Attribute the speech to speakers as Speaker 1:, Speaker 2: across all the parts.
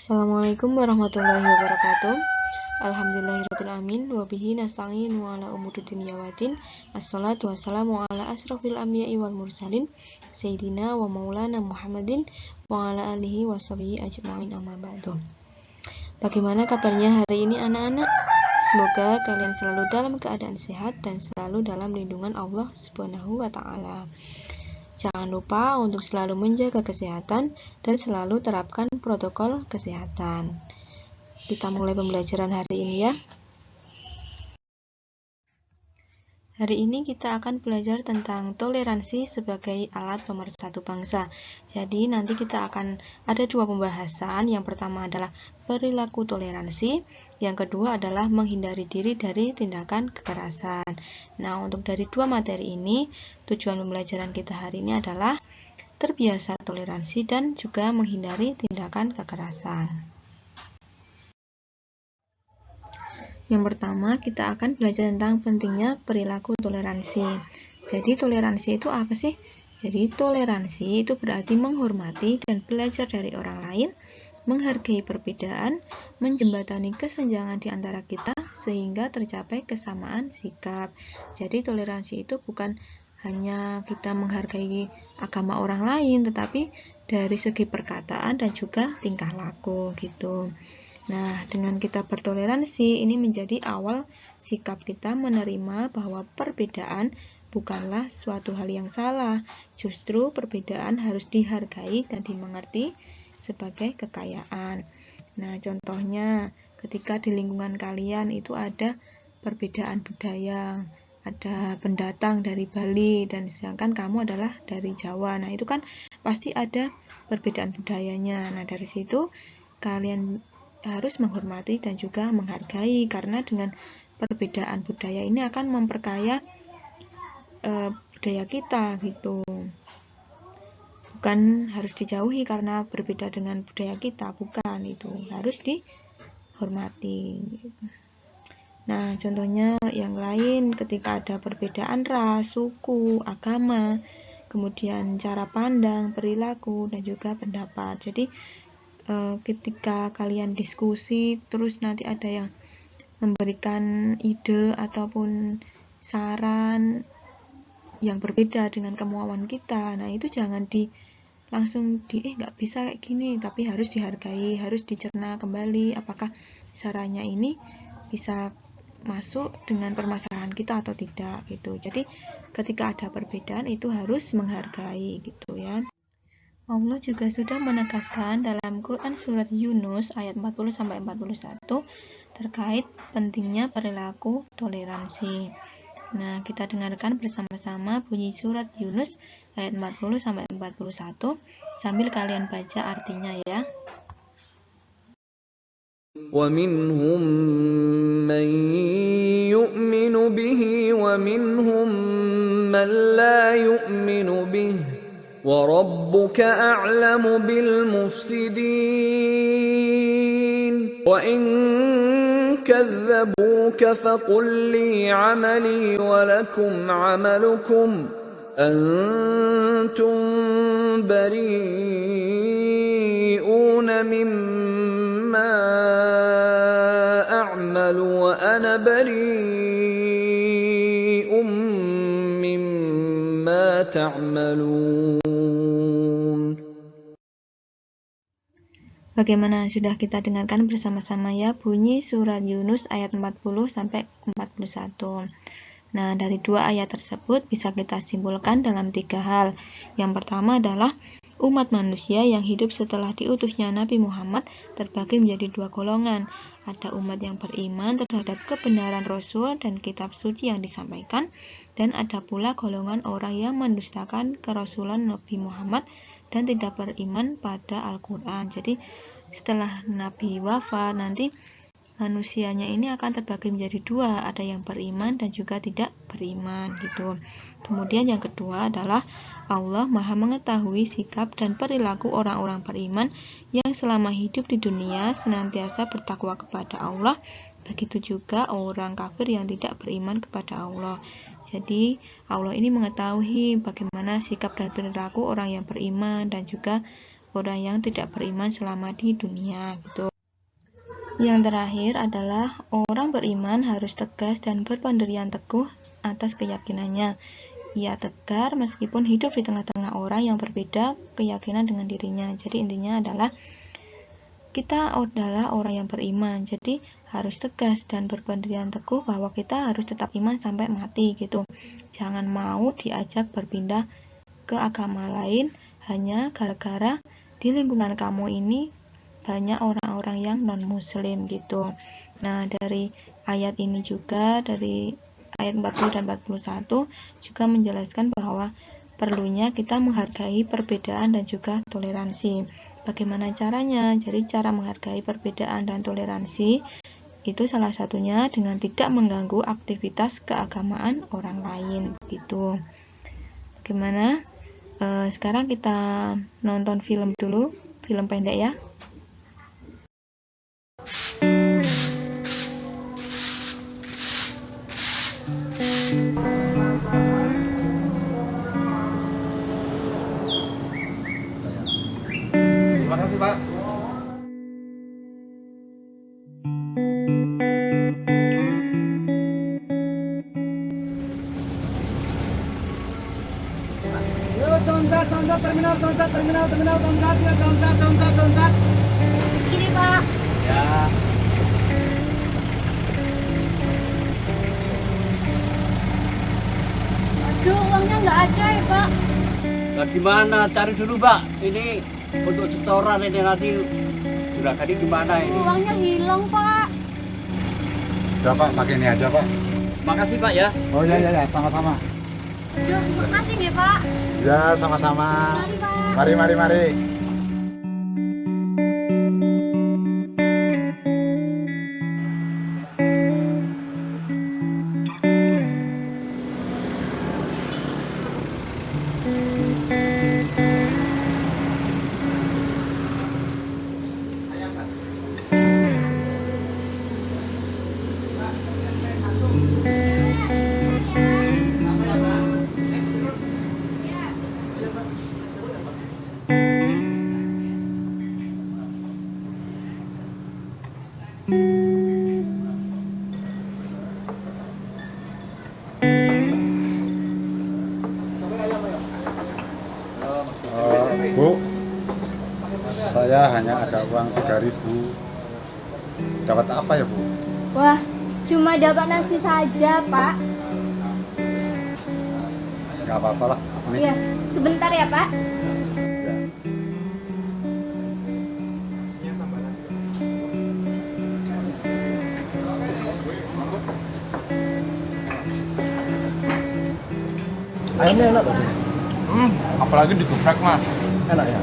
Speaker 1: Assalamualaikum warahmatullahi wabarakatuh. Alhamdulillahirrabbilalamin. Wabihi nasta'in wa ala umuri dunya waddin. Assalatu wassalamu ala asrafil anbiya'i wal mursalin Sayyidina wa maulana Muhammadin wa ala alihi wa sahbihi ajma'in, amma ba'du. Bagaimana kabarnya hari ini anak-anak? Semoga kalian selalu dalam keadaan sehat dan selalu dalam lindungan Allah Subhanahu wa ta'ala. Jangan lupa untuk selalu menjaga kesehatan dan selalu terapkan protokol kesehatan. Kita mulai pembelajaran hari ini ya. Hari ini kita akan belajar tentang toleransi sebagai alat pemersatu bangsa. Jadi nanti kita akan ada dua pembahasan. Yang pertama adalah perilaku toleransi. Yang kedua adalah menghindari diri dari tindakan kekerasan. Nah, untuk dari dua materi ini, tujuan pembelajaran kita hari ini adalah terbiasa toleransi dan juga menghindari tindakan kekerasan. Yang pertama, kita akan belajar tentang pentingnya perilaku toleransi. Jadi, toleransi itu apa sih? Jadi, toleransi itu berarti menghormati dan belajar dari orang lain, menghargai perbedaan, menjembatani kesenjangan di antara kita sehingga tercapai kesamaan sikap. Jadi, toleransi itu bukan hanya kita menghargai agama orang lain, tetapi dari segi perkataan dan juga tingkah laku gitu. Nah, dengan kita bertoleransi, ini menjadi awal sikap kita menerima bahwa perbedaan bukanlah suatu hal yang salah. Justru perbedaan harus dihargai dan dimengerti sebagai kekayaan. Nah, contohnya ketika di lingkungan kalian itu ada perbedaan budaya, ada pendatang dari Bali dan sedangkan kamu adalah dari Jawa. Nah, itu kan pasti ada perbedaan budayanya. Nah, dari situ kalian harus menghormati dan juga menghargai, karena dengan perbedaan budaya ini akan memperkaya budaya kita gitu. Bukan harus dijauhi karena berbeda dengan budaya kita, bukan, itu harus dihormati. Nah, contohnya yang lain ketika ada perbedaan ras, suku, agama, kemudian cara pandang, perilaku, dan juga pendapat. Jadi ketika kalian diskusi terus nanti ada yang memberikan ide ataupun saran yang berbeda dengan kemauan kita, nah itu jangan langsung nggak bisa kayak gini, tapi harus dihargai, harus dicerna kembali apakah sarannya ini bisa masuk dengan permasalahan kita atau tidak gitu. Jadi ketika ada perbedaan itu harus menghargai gitu ya. Allah juga sudah menegaskan dalam Quran surat Yunus ayat 40-41 terkait pentingnya perilaku toleransi. Nah, kita dengarkan bersama-sama bunyi surat Yunus ayat 40-41 sambil kalian baca artinya ya.
Speaker 2: وَمِنْهُمْ مَنْ يُؤْمِنُ بِهِ وَمِنْهُمْ مَنْ لَا يُؤْمِنُ بِهِ وَرَبُّكَ أَعْلَمُ بِالْمُفْسِدِينَ وَإِنْ كَذَّبُوكَ فَقُلْ لِي عَمَلِي وَلَكُمْ عَمَلُكُمْ أَنْتُمْ بَرِيئُونَ مِمَّا أَعْمَلُ وَأَنَا بَرِيءٌ مِّمَّا تَعْمَلُونَ.
Speaker 1: Bagaimana, sudah kita dengarkan bersama-sama ya bunyi surat Yunus ayat 40-41. Nah, dari dua ayat tersebut bisa kita simpulkan dalam tiga hal. Yang pertama adalah umat manusia yang hidup setelah diutusnya Nabi Muhammad terbagi menjadi dua golongan. Ada umat yang beriman terhadap kebenaran Rasul dan kitab suci yang disampaikan, dan ada pula golongan orang yang mendustakan kerasulan Nabi Muhammad dan tidak beriman pada Al-Quran. Jadi setelah Nabi wafat, nanti manusianya ini akan terbagi menjadi dua, ada yang beriman dan juga tidak beriman gitu. Kemudian yang kedua adalah Allah Maha mengetahui sikap dan perilaku orang-orang beriman yang selama hidup di dunia senantiasa bertakwa kepada Allah. Begitu juga orang kafir yang tidak beriman kepada Allah. Jadi Allah ini mengetahui bagaimana sikap dan perilaku orang yang beriman dan juga orang yang tidak beriman selama di dunia gitu. Yang terakhir adalah orang beriman harus tegas dan berpendirian teguh atas keyakinannya. Ia tegar meskipun hidup di tengah-tengah orang yang berbeda keyakinan dengan dirinya. Jadi intinya adalah kita adalah orang yang beriman, jadi harus tegas dan berpendirian teguh bahwa kita harus tetap iman sampai mati gitu. Jangan mau diajak berpindah ke agama lain hanya gara-gara di lingkungan kamu ini banyak orang-orang yang non-muslim gitu. Nah, dari ayat ini juga, dari ayat 40 dan 41 juga menjelaskan bahwa perlunya kita menghargai perbedaan dan juga toleransi. Bagaimana caranya? Jadi cara menghargai perbedaan dan toleransi itu salah satunya dengan tidak mengganggu aktivitas keagamaan orang lain gitu. Bagaimana? Sekarang kita nonton film dulu, film pendek ya.
Speaker 3: Terima kasih, Pak. Concat.
Speaker 4: Gini Pak.
Speaker 3: Ya.
Speaker 4: Aduh, uangnya nggak ada ya Pak.
Speaker 5: Nah, gimana? Cari dulu, Mbak. Ini untuk setoran ini nanti juragan ini gimana ini?
Speaker 4: Uangnya hilang Pak.
Speaker 3: Udah, Pak, pakai ini aja, Pak.
Speaker 5: Makasih, Pak ya.
Speaker 3: Oh ya, sama-sama.
Speaker 4: Aduh, makasih ya Pak.
Speaker 3: Ya, sama-sama.
Speaker 4: Mari Pak.
Speaker 3: Mari. Bu, saya hanya ada uang 3.000. Dapat apa ya, Bu?
Speaker 4: Wah, cuma dapat nasi saja Pak.
Speaker 3: Gak apa-apa lah. Ini.
Speaker 4: Iya, sebentar ya Pak.
Speaker 3: Ya.
Speaker 6: Ayamnya enak tuh.
Speaker 7: Apalagi digeprek mas.
Speaker 6: Enak ya.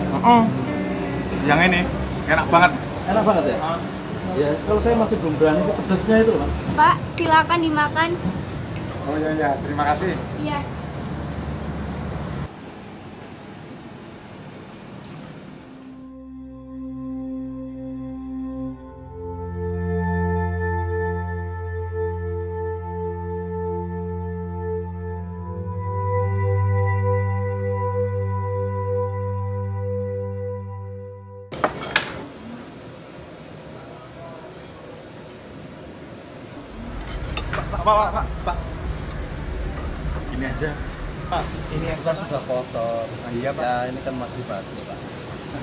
Speaker 7: Yang ini enak banget.
Speaker 6: Enak banget ya. Ya kalau saya masih belum berani sih pedasnya itu loh.
Speaker 4: Pak, silakan dimakan.
Speaker 3: Oh ya, terima kasih.
Speaker 4: Iya.
Speaker 7: Pak. Ini aja.
Speaker 6: Pak, ini yang kan sudah kotor.
Speaker 7: Iya, Pak.
Speaker 6: Ya ini kan masih bagus Pak.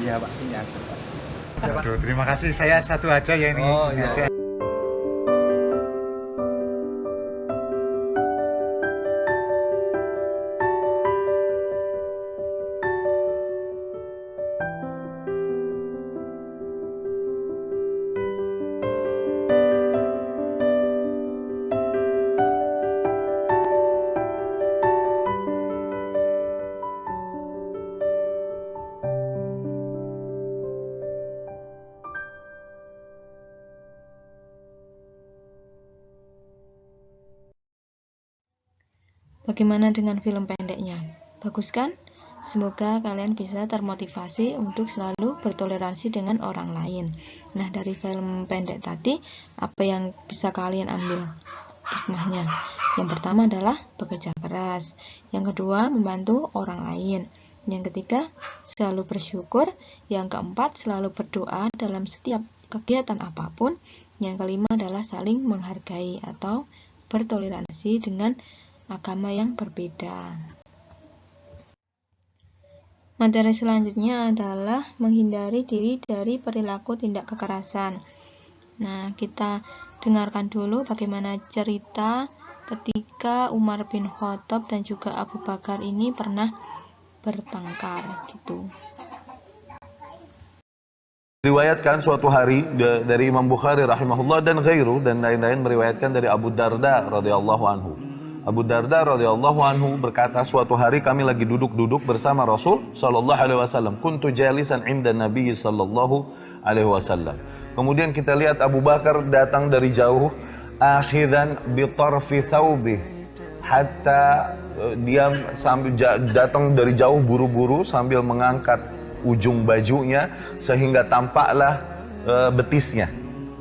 Speaker 7: Iya Pak, ini aja Pak.
Speaker 3: Aduh, terima kasih. Saya satu aja ya ini.
Speaker 6: Oh,
Speaker 3: Ini
Speaker 6: iya.
Speaker 3: aja.
Speaker 1: Bagaimana dengan film pendeknya? Bagus kan? Semoga kalian bisa termotivasi untuk selalu bertoleransi dengan orang lain. Nah, dari film pendek tadi, apa yang bisa kalian ambil hikmahnya? Yang pertama adalah bekerja keras. Yang kedua, membantu orang lain. Yang ketiga, selalu bersyukur. Yang keempat, selalu berdoa dalam setiap kegiatan apapun. Yang kelima adalah saling menghargai atau bertoleransi dengan agama yang berbeda. Materi selanjutnya adalah menghindari diri dari perilaku tindak kekerasan. Nah, kita dengarkan dulu bagaimana cerita ketika Umar bin Khattab dan juga Abu Bakar ini pernah bertengkar gitu.
Speaker 8: Riwayatkan suatu hari dari Imam Bukhari rahimahullah dan ghairu dan lain-lain meriwayatkan dari Abu Darda radhiyallahu anhu. Abu Darda radhiyallahu anhu berkata, suatu hari kami lagi duduk-duduk bersama Rasul sallallahu alaihi wasallam. Kuntu jalisan 'inda Nabi sallallahu alaihi wasallam. Kemudian kita lihat Abu Bakar datang dari jauh, akhidan bi tarfi thawbih, hatta dia sambil datang dari jauh buru-buru sambil mengangkat ujung bajunya sehingga tampaklah betisnya,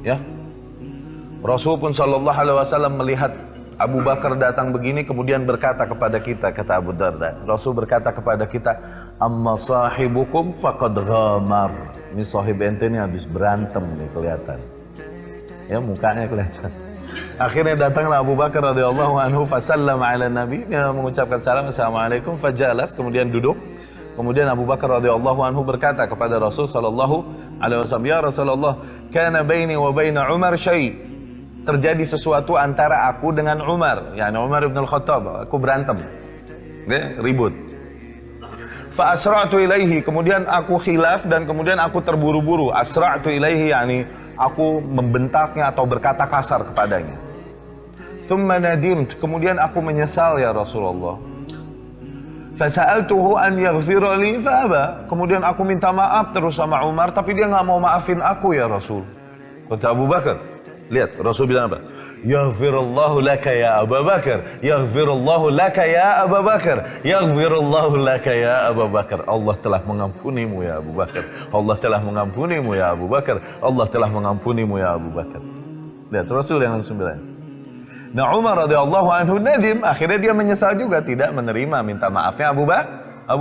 Speaker 8: ya. Rasul pun sallallahu alaihi wasallam melihat Abu Bakar datang begini, kemudian berkata kepada kita, kata Abu Darda, Rasul berkata kepada kita, amma sahibukum faqad ghamar. Ini sahib ente ini habis berantem nih, kelihatan, ya, mukanya kelihatan. Akhirnya datanglah Abu Bakar radhiyallahu anhu, fasallama ala nabi, dia mengucapkan salam, assalamualaikum, fajalas, kemudian duduk. Kemudian Abu Bakar radhiyallahu anhu berkata kepada Rasul sallallahu alaihi wasallam, ya Rasulullah, kana baini wa baina Umar syai'. Terjadi sesuatu antara aku dengan Umar, yakni Umar bin Khattab, aku berantem, okay? Ribut. Fa asra'tu ilaihi, kemudian aku khilaf dan kemudian aku terburu-buru. Asra'tu ilaihi, yakni aku membentaknya atau berkata kasar kepadanya. Thumma nadimt, kemudian aku menyesal ya Rasulullah. Fasa'altuhu an yaghfira li fa'aba, kemudian aku minta maaf terus sama Umar, tapi dia nggak mau maafin aku ya Rasul. Kata Abu Bakar, lihat Rasul bilang apa? Yaghfirullahu laka ya Abu Bakar, yaghfirullahu laka ya Abu Bakar, yaghfirullahu laka ya Abu Bakar. Allah telah mengampunimu ya Abu Bakar. Allah telah mengampunimu ya Abu Bakar. Allah telah mengampunimu ya Abu Bakar. Lihat Rasul yang langsung bilang. Nah, Umar radhiyallahu anhu nadim, akhirnya dia menyesal juga, tidak menerima minta maafnya Abu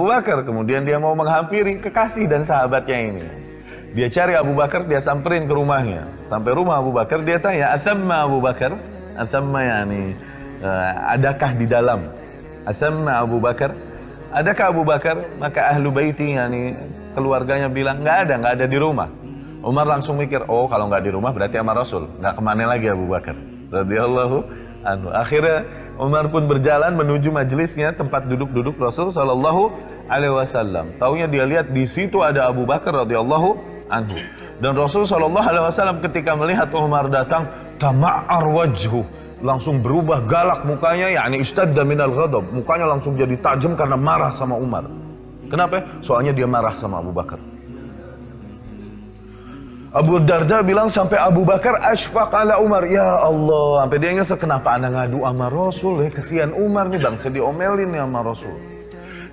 Speaker 8: Bakar. Kemudian dia mau menghampiri kekasih dan sahabatnya ini. Dia cari Abu Bakar, dia samperin ke rumahnya. Sampai rumah Abu Bakar, dia tanya, "Athamma Abu Bakar?" Athamma yani adakah di dalam? Athamma Abu Bakar? Adakah Abu Bakar? Maka ahlu baiti, yani keluarganya bilang, nggak ada di rumah. Umar langsung mikir, oh kalau nggak di rumah berarti sama Rasul. Nggak kemana lagi Abu Bakar radhiyallahu anhu. Akhirnya Umar pun berjalan menuju majelisnya, tempat duduk-duduk Rasul sallallahu alaihi wasallam. Taunya dia lihat di situ ada Abu Bakar radhiyallahu anhu. Dan Rasul sallallahu alaihi wasallam ketika melihat Umar datang, tama'ar wajhu, langsung berubah galak mukanya, yakni istadda minal ghadab, mukanya langsung jadi tajam karena marah sama Umar. Kenapa? Soalnya dia marah sama Abu Bakar. Abu Darda bilang sampai Abu Bakar asfaq ala Umar, ya Allah, sampai dia nyesel, kenapa anda ngadu sama Rasul, kesian Umar nih, bangsa diomelin nih sama Rasul.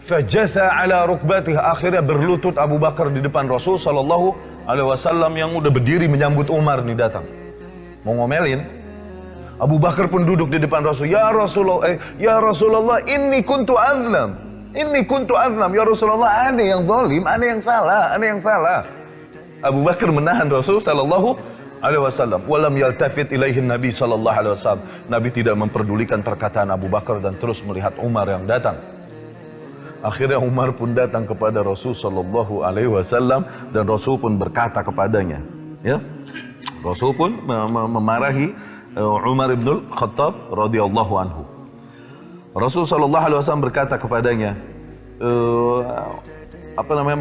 Speaker 8: Fajatha ala rukbatih, akhirnya berlutut Abu Bakar di depan Rasul sallallahu alaihi wasallam yang udah berdiri menyambut Umar nih datang. Mau ngomelin. Abu Bakar pun duduk di depan Rasul. Ya Rasulullah, inni kuntu azlam. Inni kuntu azlam. Ya Rasulullah, aneh yang zalim, aneh yang salah. Abu Bakar menahan Rasul sallallahu alaihi wasallam. Walam yaltafit ilaihi Nabi sallallahu alaihi wasallam. Nabi tidak memperdulikan perkataan Abu Bakar dan terus melihat Umar yang datang. Akhirnya Umar pun datang kepada Rasul sallallahu alaihi wasallam dan Rasul pun berkata kepadanya, ya. Rasul pun memarahi Umar bin Khattab radhiyallahu anhu. Rasul sallallahu alaihi wasallam berkata kepadanya,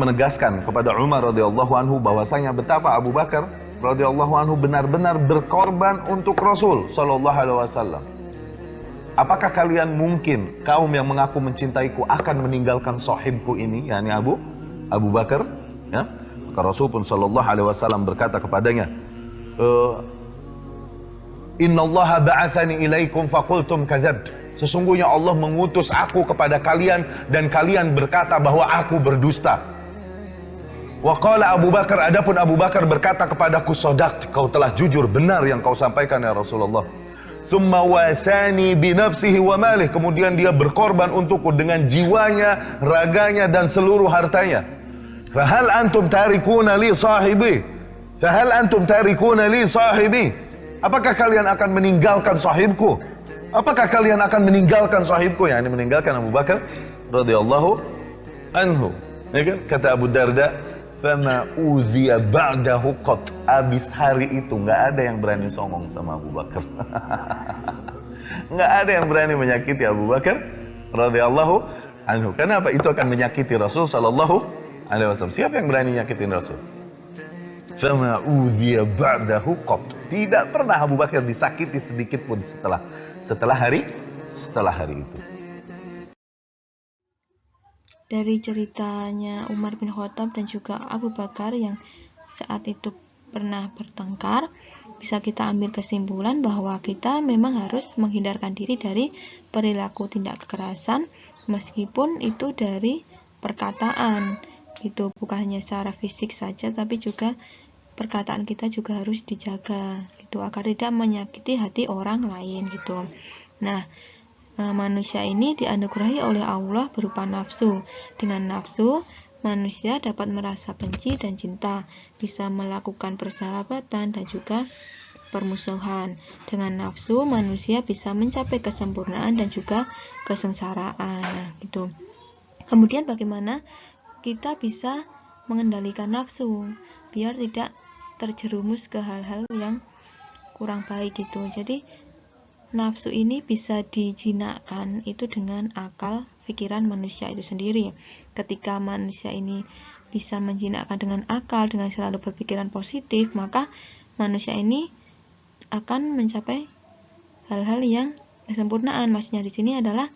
Speaker 8: menegaskan kepada Umar radhiyallahu anhu bahwasanya betapa Abu Bakar radhiyallahu anhu benar-benar berkorban untuk Rasul sallallahu alaihi wasallam. Apakah kalian mungkin kaum yang mengaku mencintaiku akan meninggalkan sahibku ini, yakni Abu Bakar? Ya? Maka Rasul pun sallallahu alaihi wasallam berkata kepadanya, Innallaha ba'athani ilaikum faqultum kadzabta. Sesungguhnya Allah mengutus aku kepada kalian dan kalian berkata bahwa aku berdusta. Wa qala Abu Bakar, adapun Abu Bakar berkata kepadaku, sadaqt, kau telah jujur, benar yang kau sampaikan ya Rasulullah. thumma wasani binafsihi wa malih, kemudian dia berkorban untukku dengan jiwanya, raganya dan seluruh hartanya. Fahal antum tarikuna li sahibi? Fahal antum tarikuna li sahibi? Apakah kalian akan meninggalkan sahibku? Apakah kalian akan meninggalkan sahibku? Yang ini meninggalkan Abu Bakar radhiyallahu anhu. Ya kan? Kata Abu Darda, fama uziya ba'dahu qat. Abis hari itu nggak ada yang berani songong sama Abu Bakar. Nggak ada yang berani menyakiti Abu Bakar radhiyallahu anhu. Kenapa? Itu akan menyakiti Rasul sallallahu alaihi wasallam. Siapa yang berani nyakitin Rasul? Fama uziya ba'dahu qat. Tidak pernah Abu Bakar disakiti sedikit pun setelah hari itu.
Speaker 1: Dari ceritanya Umar bin Khattab dan juga Abu Bakar yang saat itu pernah bertengkar, bisa kita ambil kesimpulan bahwa kita memang harus menghindarkan diri dari perilaku tindak kekerasan, meskipun itu dari perkataan. Itu bukan hanya secara fisik saja, tapi juga perkataan kita juga harus dijaga gitu, agar tidak menyakiti hati orang lain gitu. Nah, manusia ini dianugerahi oleh Allah berupa nafsu. Dengan nafsu, manusia dapat merasa benci dan cinta, bisa melakukan persahabatan dan juga permusuhan. Dengan nafsu, manusia bisa mencapai kesempurnaan dan juga kesengsaraan. Nah, gitu. Kemudian bagaimana kita bisa mengendalikan nafsu biar tidak terjerumus ke hal-hal yang kurang baik gitu. Jadi nafsu ini bisa dijinakkan itu dengan akal pikiran manusia itu sendiri. Ketika manusia ini bisa menjinakkan dengan akal, dengan selalu berpikiran positif, maka manusia ini akan mencapai hal-hal yang kesempurnaan. Maksudnya di sini adalah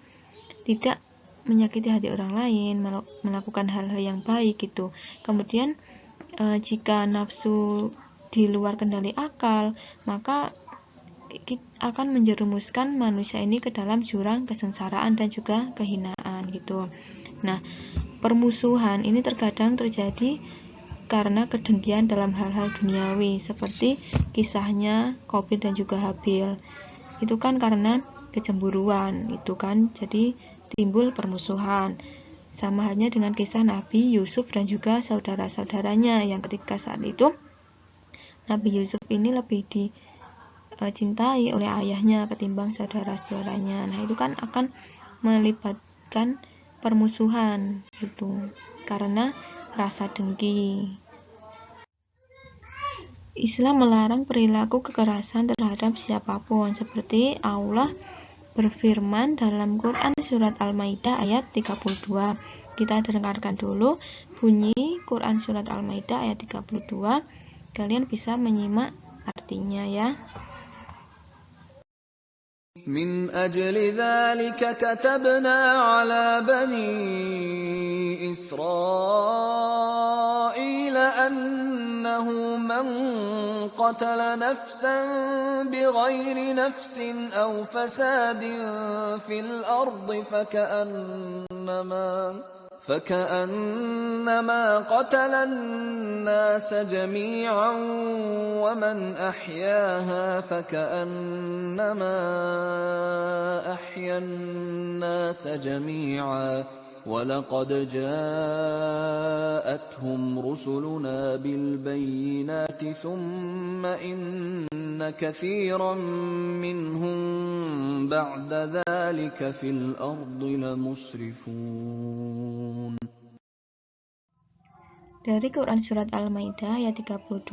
Speaker 1: tidak menyakiti hati orang lain, melakukan hal-hal yang baik gitu. Kemudian jika nafsu di luar kendali akal, maka akan menjerumuskan manusia ini ke dalam jurang kesengsaraan dan juga kehinaan gitu. Nah, permusuhan ini terkadang terjadi karena kedengkian dalam hal-hal duniawi, seperti kisahnya Qabil dan juga Habil. Itu kan karena kecemburuan, itu kan jadi timbul permusuhan. Sama halnya dengan kisah Nabi Yusuf dan juga saudara-saudaranya, yang ketika saat itu Nabi Yusuf ini lebih dicintai oleh ayahnya ketimbang saudara-saudaranya. Nah, itu kan akan melibatkan permusuhan gitu, karena rasa dengki. Islam melarang perilaku kekerasan terhadap siapapun, seperti Allah berfirman dalam Quran surat Al-Maidah ayat 32. Kita dengarkan dulu bunyi Quran surat Al-Maidah ayat 32. Kalian bisa menyimak artinya ya.
Speaker 2: من أجل ذلك كتبنا على بني إسرائيل أنه من قتل نفسا بغير نفس أو فساد في الأرض فكأنما قتل الناس جميعا ومن أحياها فكأنما أحيا الناس جميعا ولقد جاءتهم رسلنا بالبينات ثم إن كثيرا منهم بعد ذلك في الأرض لمسرفون.
Speaker 1: Dari Quran Surat Al-Maidah ayat 32,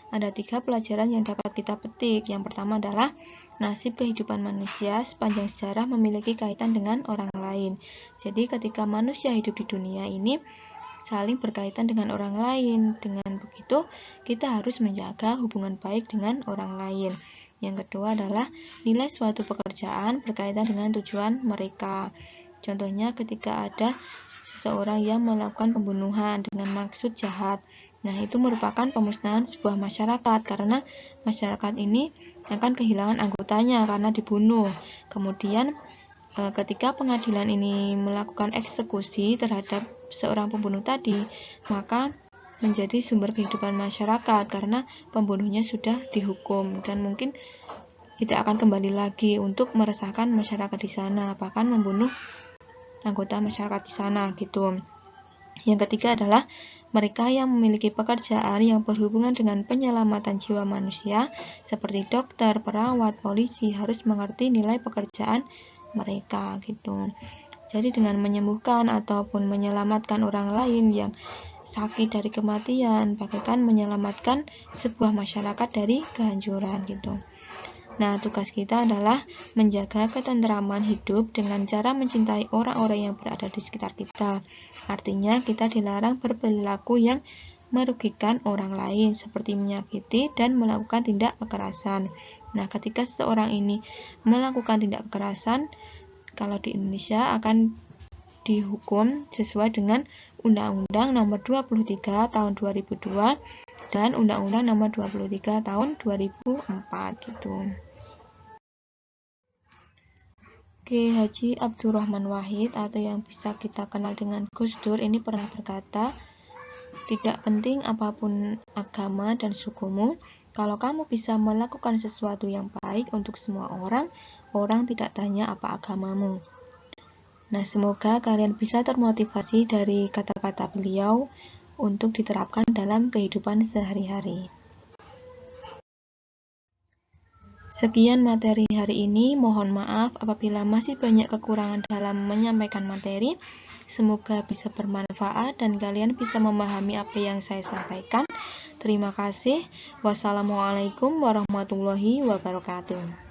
Speaker 1: ada 3 pelajaran yang dapat kita petik. Yang pertama adalah nasib kehidupan manusia sepanjang sejarah memiliki kaitan dengan orang lain. Jadi ketika manusia hidup di dunia ini saling berkaitan dengan orang lain. Dengan begitu, kita harus menjaga hubungan baik dengan orang lain. Yang kedua adalah nilai suatu pekerjaan berkaitan dengan tujuan mereka. Contohnya ketika ada seseorang yang melakukan pembunuhan dengan maksud jahat. Nah, itu merupakan pemusnahan sebuah masyarakat karena masyarakat ini akan kehilangan anggotanya karena dibunuh. Kemudian ketika pengadilan ini melakukan eksekusi terhadap seorang pembunuh tadi, maka menjadi sumber kehidupan masyarakat karena pembunuhnya sudah dihukum, dan mungkin tidak akan kembali lagi untuk meresahkan masyarakat di sana, bahkan membunuh anggota masyarakat di sana gitu. Yang ketiga adalah mereka yang memiliki pekerjaan yang berhubungan dengan penyelamatan jiwa manusia seperti dokter, perawat, polisi harus mengerti nilai pekerjaan mereka gitu. Jadi dengan menyembuhkan ataupun menyelamatkan orang lain yang sakit dari kematian, bagaikan menyelamatkan sebuah masyarakat dari kehancuran gitu. Nah, tugas kita adalah menjaga ketentraman hidup dengan cara mencintai orang-orang yang berada di sekitar kita. Artinya, kita dilarang berperilaku yang merugikan orang lain, seperti menyakiti dan melakukan tindak kekerasan. Nah, ketika seseorang ini melakukan tindak kekerasan, kalau di Indonesia akan dihukum sesuai dengan Undang-Undang Nomor 23 Tahun 2002 dan Undang-Undang Nomor 23 Tahun 2004 gitu. Kiai Haji Abdurrahman Wahid atau yang bisa kita kenal dengan Gus Dur ini pernah berkata, tidak penting apapun agama dan sukumu, kalau kamu bisa melakukan sesuatu yang baik untuk semua orang, orang tidak tanya apa agamamu. Nah, semoga kalian bisa termotivasi dari kata-kata beliau untuk diterapkan dalam kehidupan sehari-hari. Sekian materi hari ini, mohon maaf apabila masih banyak kekurangan dalam menyampaikan materi. Semoga bisa bermanfaat dan kalian bisa memahami apa yang saya sampaikan. Terima kasih. Wassalamualaikum warahmatullahi wabarakatuh.